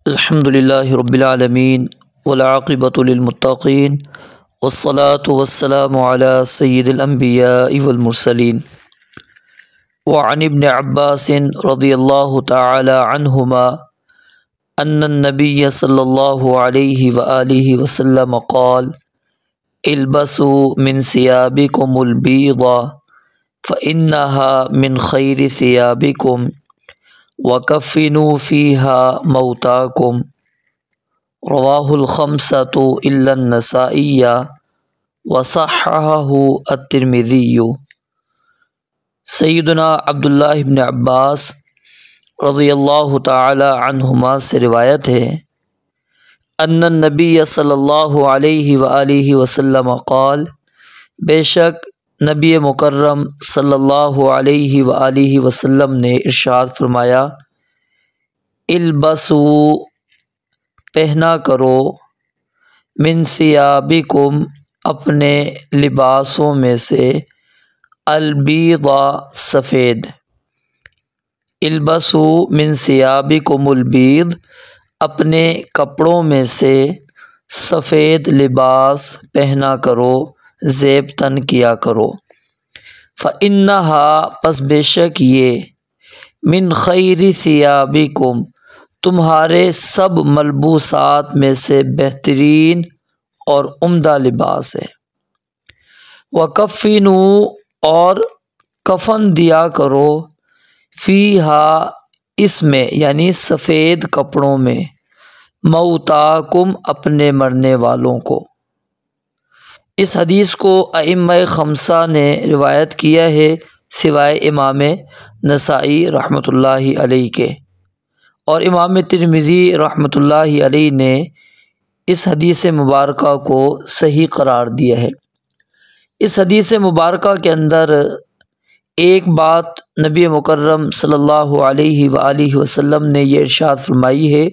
الحمد للہ رب العالمین والعاقبۃ للمتقین والصلاة والسلام علی سید الانبیاء والمرسلین وعن ابن عباس رضی اللہ تعالی عنہما ان النبی صلی اللہ علیہ وآلہ وسلم قال البسوا من ثيابكم البيض فإنها من خیر ثيابكم وَكَفِّنُوا فِيهَا مَوْتَاكُمْ رواہ الخمسۃ الا النسائی وصححہ الترمذی۔ سیدنا عبداللہ بن عباس رضی اللہ تعالی عنہما سے روایت ہے ان النبی صلی اللہ علیہ وآلہ وسلم قال، بے شک نبی مکرم صلی اللہ علیہ وآلہ وسلم نے ارشاد فرمایا، البسوا پہنا کرو، من ثیابکم اپنے لباسوں میں سے، البیض سفید، البسوا من ثیابکم البیض اپنے کپڑوں میں سے سفید لباس پہنا کرو، زیب تن کیا کرو، فَإِنَّهَا پس بے شک یہ، من خیر ثیابکم تمہارے سب ملبوسات میں سے بہترین اور عمدہ لباس ہے، وَكَفِّنُوا اور کفن دیا کرو، فیہا اس میں یعنی سفید کپڑوں میں، موتاکم اپنے مرنے والوں کو۔ اس حدیث کو ائمہ خمسہ نے روایت کیا ہے سوائے امام نسائی رحمۃ اللہ علیہ کے، اور امام ترمذی رحمۃ اللہ علیہ نے اس حدیث مبارکہ کو صحیح قرار دیا ہے۔ اس حدیث مبارکہ کے اندر ایک بات نبی مکرم صلی اللہ علیہ وآلہ وسلم نے یہ ارشاد فرمائی ہے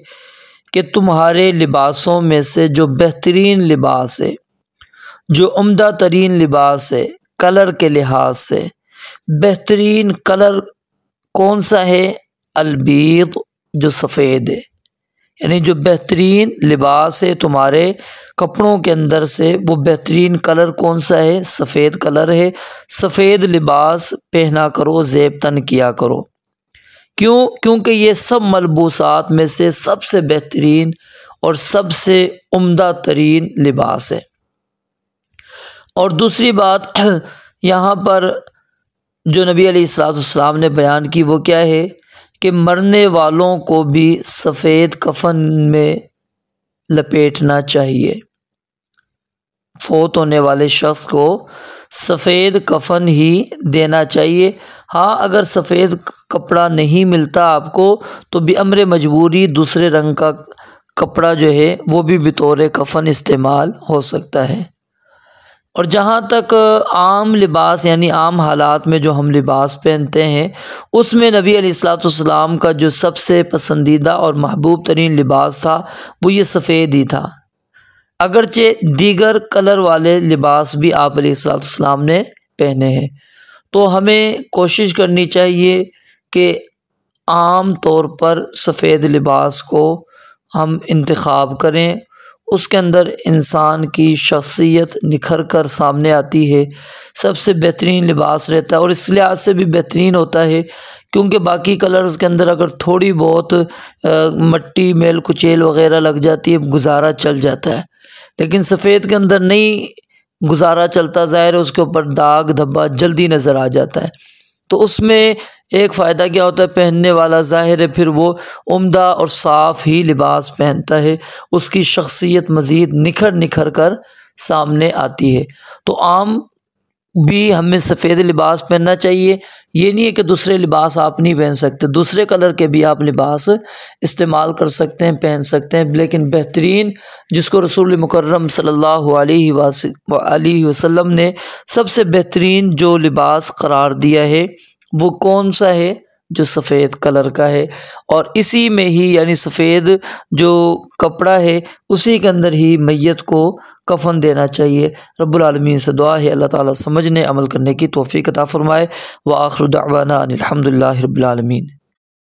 کہ تمہارے لباسوں میں سے جو بہترین لباس ہے، جو عمدہ ترین لباس ہے، کلر کے لحاظ سے بہترین کلر کون سا ہے؟ البیض، جو سفید ہے، یعنی جو بہترین لباس ہے تمہارے کپڑوں کے اندر سے، وہ بہترین کلر کون سا ہے؟ سفید کلر ہے۔ سفید لباس پہنا کرو، زیب تن کیا کرو۔ کیونکہ یہ سب ملبوسات میں سے سب سے بہترین اور سب سے عمدہ ترین لباس ہے۔ اور دوسری بات یہاں پر جو نبی علیہ السلام نے بیان کی وہ کیا ہے کہ مرنے والوں کو بھی سفید کفن میں لپیٹنا چاہیے، فوت ہونے والے شخص کو سفید کفن ہی دینا چاہیے۔ ہاں، اگر سفید کپڑا نہیں ملتا آپ کو تو بھی امر مجبوری دوسرے رنگ کا کپڑا جو ہے وہ بھی بطور کفن استعمال ہو سکتا ہے۔ اور جہاں تک عام لباس یعنی عام حالات میں جو ہم لباس پہنتے ہیں، اس میں نبی علیہ السلام کا جو سب سے پسندیدہ اور محبوب ترین لباس تھا وہ یہ سفید ہی تھا، اگرچہ دیگر کلر والے لباس بھی آپ علیہ السلام نے پہنے ہیں۔ تو ہمیں کوشش کرنی چاہیے کہ عام طور پر سفید لباس کو ہم انتخاب کریں، اس کے اندر انسان کی شخصیت نکھر کر سامنے آتی ہے، سب سے بہترین لباس رہتا ہے، اور اس لحاظ سے بھی بہترین ہوتا ہے کیونکہ باقی کلرز کے اندر اگر تھوڑی بہت مٹی میل کچیل وغیرہ لگ جاتی ہے گزارا چل جاتا ہے، لیکن سفید کے اندر نہیں گزارا چلتا، ظاہر ہے اس کے اوپر داغ دھبا جلدی نظر آ جاتا ہے۔ تو اس میں ایک فائدہ کیا ہوتا ہے، پہننے والا ظاہر ہے پھر وہ عمدہ اور صاف ہی لباس پہنتا ہے، اس کی شخصیت مزید نکھر کر سامنے آتی ہے۔ تو عام بھی ہمیں سفید لباس پہننا چاہیے، یہ نہیں ہے کہ دوسرے لباس آپ نہیں پہن سکتے، دوسرے کلر کے بھی آپ لباس استعمال کر سکتے ہیں، پہن سکتے ہیں، لیکن بہترین جس کو رسول مکرم صلی اللہ علیہ وآلہ وسلم نے سب سے بہترین جو لباس قرار دیا ہے وہ کون سا ہے؟ جو سفید کلر کا ہے، اور اسی میں ہی یعنی سفید جو کپڑا ہے اسی کے اندر ہی میت کو کفن دینا چاہیے۔ رب العالمین سے دعا ہے اللہ تعالیٰ سمجھنے عمل کرنے کی توفیق عطا فرمائے۔ وآخر دعوانا ان الحمد للہ رب العالمین۔